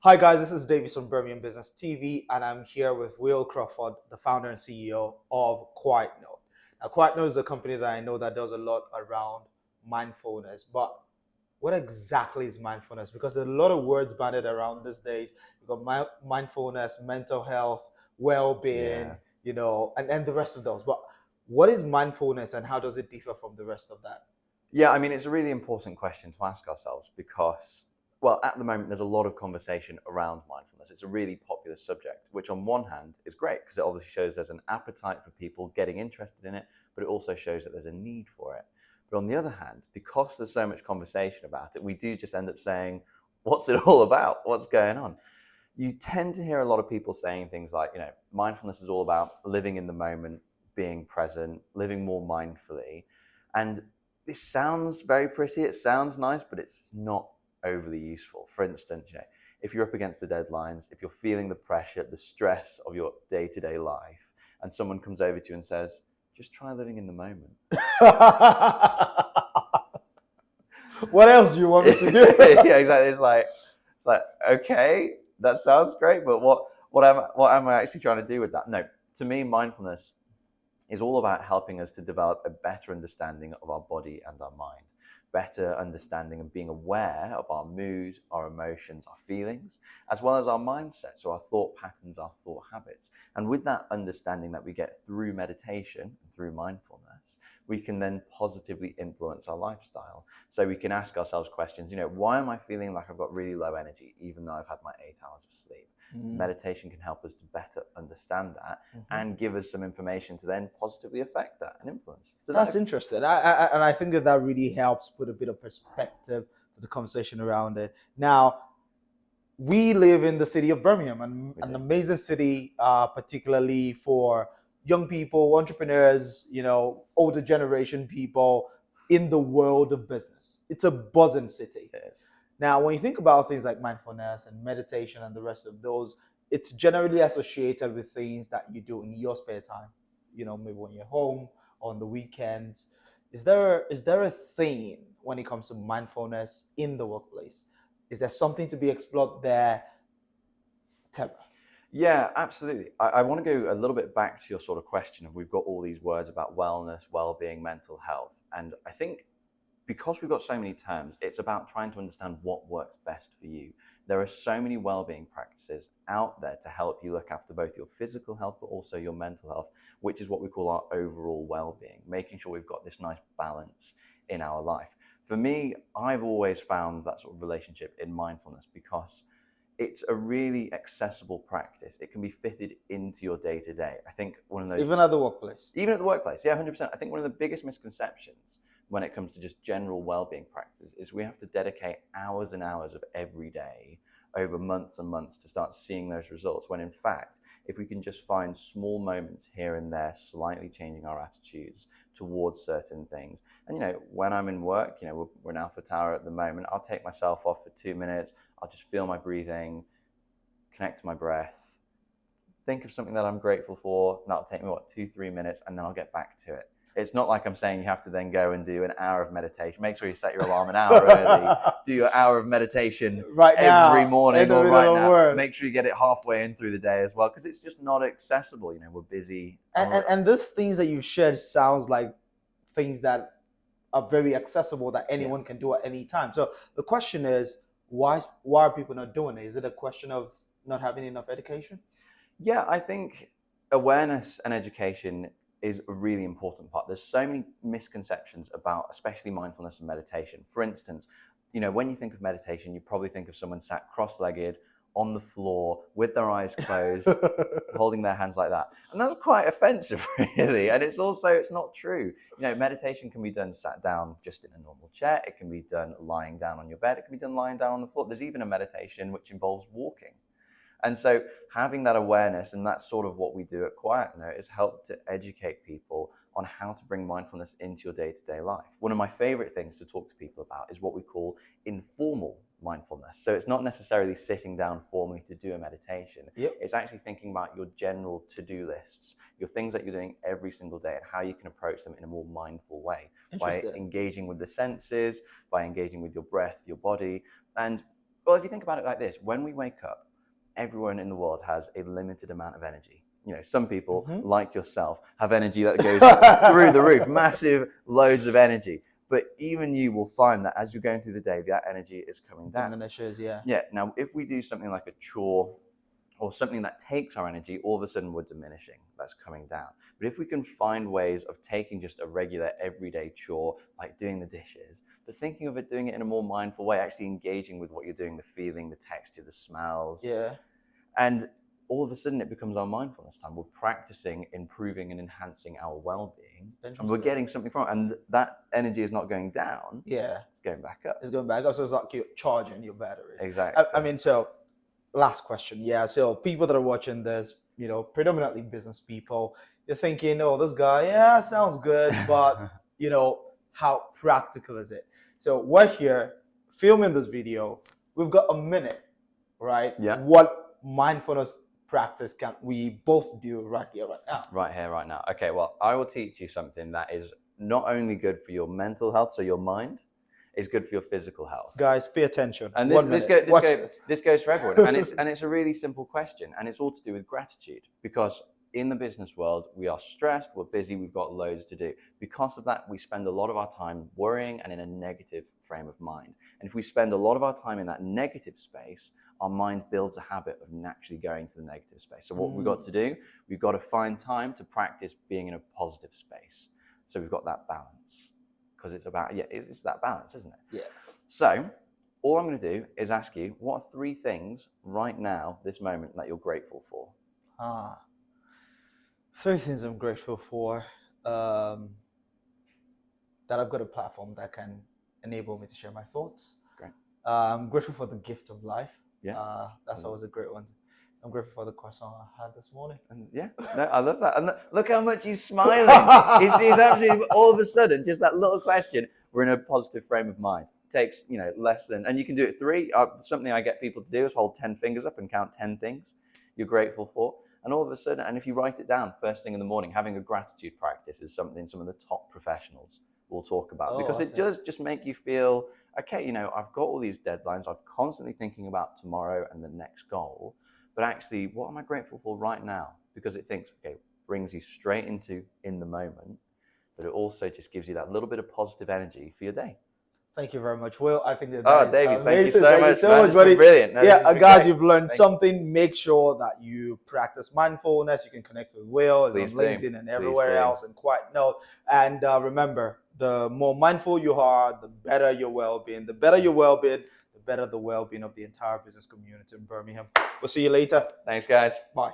Hi guys, this is Davis from Birmingham Business TV, and I'm here with Will Crawford, the founder and CEO of Quietnote. Now, Quietnote is a company that I know that does a lot around mindfulness, but what exactly is mindfulness? Because there's a lot of words banded around these days. You've got mindfulness, mental health, well-being, Yeah. and the rest of those. But what is mindfulness and how does it differ from the rest of that? Yeah, I mean, it's a really important question to ask ourselves because, well, at the moment, there's a lot of conversation around mindfulness. It's a really popular subject, which on one hand is great because it obviously shows there's an appetite for people getting interested in it, but it also shows that there's a need for it. But on the other hand, because there's so much conversation about it, we do just end up saying, what's it all about? What's going on? You tend to hear a lot of people saying things like, mindfulness is all about living in the moment, being present, living more mindfully. And this sounds very pretty, it sounds nice, but it's not overly useful. For instance, if you're up against the deadlines, if you're feeling the pressure, the stress of your day-to-day life, and someone comes over to you and says, just try living in the moment. What else do you want me to do? Yeah, exactly. It's like, okay, that sounds great, but what am I actually trying to do with that? No, to me, mindfulness is all about helping us to develop a better understanding of our body and our mind, better understanding and being aware of our mood, our emotions, our feelings, as well as our mindset, so our thought patterns, our thought habits. And with that understanding that we get through meditation and through mindfulness, we can then positively influence our lifestyle. So we can ask ourselves questions, why am I feeling like I've got really low energy, even though I've had my 8 hours of sleep? Meditation can help us to better understand that and give us some information to then positively affect that and influence. That's interesting. And I think that really helps put a bit of perspective to the conversation around it. Now, we live in the city of Birmingham, an amazing city, particularly for young people, entrepreneurs, older generation people in the world of business. It's a buzzing city. It is. Now, when you think about things like mindfulness and meditation and the rest of those, it's generally associated with things that you do in your spare time. Maybe when you're home, on the weekends. Is there a theme when it comes to mindfulness in the workplace? Is there something to be explored there? Tell me. Yeah, absolutely. I want to go a little bit back to your sort of question of we've got all these words about wellness, well-being, mental health. And I think because we've got so many terms, it's about trying to understand what works best for you. There are so many well-being practices out there to help you look after both your physical health, but also your mental health, which is what we call our overall well-being, making sure we've got this nice balance in our life. For me, I've always found that sort of relationship in mindfulness because it's a really accessible practice. It can be fitted into your day-to-day. I think one of those... Even at the workplace? Even at the workplace, yeah, 100%. I think one of the biggest misconceptions when it comes to just general well-being practices is we have to dedicate hours and hours of every day over months and months to start seeing those results, when in fact, if we can just find small moments here and there, slightly changing our attitudes towards certain things. And when I'm in work, we're in Alpha Tower at the moment, I'll take myself off for 2 minutes, I'll just feel my breathing, connect to my breath, think of something that I'm grateful for, and that'll take me, 2-3 minutes, and then I'll get back to it. It's not like I'm saying you have to then go and do an hour of meditation. Make sure you set your alarm an hour early. Do your hour of meditation every morning or right now. Make sure you get it halfway in through the day as well, because it's just not accessible. We're busy. And these things that you've shared sounds like things that are very accessible that anyone can do at any time. So the question is, why are people not doing it? Is it a question of not having enough education? Yeah, I think awareness and education is a really important part. There's so many misconceptions about especially mindfulness and meditation. For instance, when you think of meditation, you probably think of someone sat cross-legged on the floor with their eyes closed, holding their hands like that. And that's quite offensive, really. And it's not true. Meditation can be done sat down just in a normal chair. It can be done lying down on your bed. It can be done lying down on the floor. There's even a meditation which involves walking. And so having that awareness, and that's sort of what we do at Quietnote, is help to educate people on how to bring mindfulness into your day-to-day life. One of my favorite things to talk to people about is what we call informal mindfulness. So it's not necessarily sitting down formally to do a meditation. It's actually thinking about your general to-do lists, your things that you're doing every single day, and how you can approach them in a more mindful way by engaging with the senses, by engaging with your breath, your body. And Well, if you think about it like this, when we wake up, everyone in the world has a limited amount of energy. Some people, like yourself, have energy that goes through the roof, massive loads of energy. But even you will find that as you're going through the day, that energy is coming down. Diminishes, yeah. Yeah. Now, if we do something like a chore or something that takes our energy, all of a sudden we're diminishing. That's coming down. But if we can find ways of taking just a regular everyday chore, like doing the dishes, but thinking of it, doing it in a more mindful way, actually engaging with what you're doing, the feeling, the texture, the smells. Yeah. And all of a sudden it becomes our mindfulness time. We're practicing, improving and enhancing our well-being, and we're getting something from it. And that energy is not going down. Yeah. It's going back up. It's going back up. So it's like you're charging your batteries. Exactly. I mean, so last question. Yeah. So people that are watching this, predominantly business people, you're thinking, oh, this guy, yeah, sounds good, but how practical is it? So we're here filming this video. We've got a minute, right? Yeah. What mindfulness practice can we both do right here, right now? Right here, right now. Okay, well, I will teach you something that is not only good for your mental health, so your mind, is good for your physical health. Guys, pay attention. And this goes for everyone. And it's a really simple question, and it's all to do with gratitude. Because in the business world, we are stressed, we're busy, we've got loads to do. Because of that, we spend a lot of our time worrying and in a negative frame of mind. And if we spend a lot of our time in that negative space, our mind builds a habit of naturally going to the negative space. So what we've got to do, we've got to find time to practice being in a positive space. So we've got that balance. Because it's about, it's that balance, isn't it? Yeah. So all I'm going to do is ask you, what are 3 things right now, this moment, that you're grateful for? 3 things I'm grateful for. That I've got a platform that can enable me to share my thoughts. Great. I'm grateful for the gift of life. Yeah. That's always a great one. I'm grateful for the croissant I had this morning. And I love that. And look how much he's smiling. he's actually, all of a sudden, just that little question, we're in a positive frame of mind. It takes, less than, and you can do it 3. Something I get people to do is hold 10 fingers up and count 10 things you're grateful for. And all of a sudden, and if you write it down first thing in the morning, having a gratitude practice is something some of the top professionals will talk about, because it does just make you feel, okay, I've got all these deadlines. I'm constantly thinking about tomorrow and the next goal. But actually, what am I grateful for right now? Because it brings you straight into in the moment, but it also just gives you that little bit of positive energy for your day. Thank you very much, Will. I think that Davies, thank you so Thank much. you so much, buddy. Brilliant. No, guys, you've learned something. Make sure that you practice mindfulness. You can connect with Will. It's on LinkedIn and everywhere else, and Quietnote. And remember, the more mindful you are, the better your well-being. The better your well-being, the better the well-being of the entire business community in Birmingham. We'll see you later. Thanks, guys. Bye.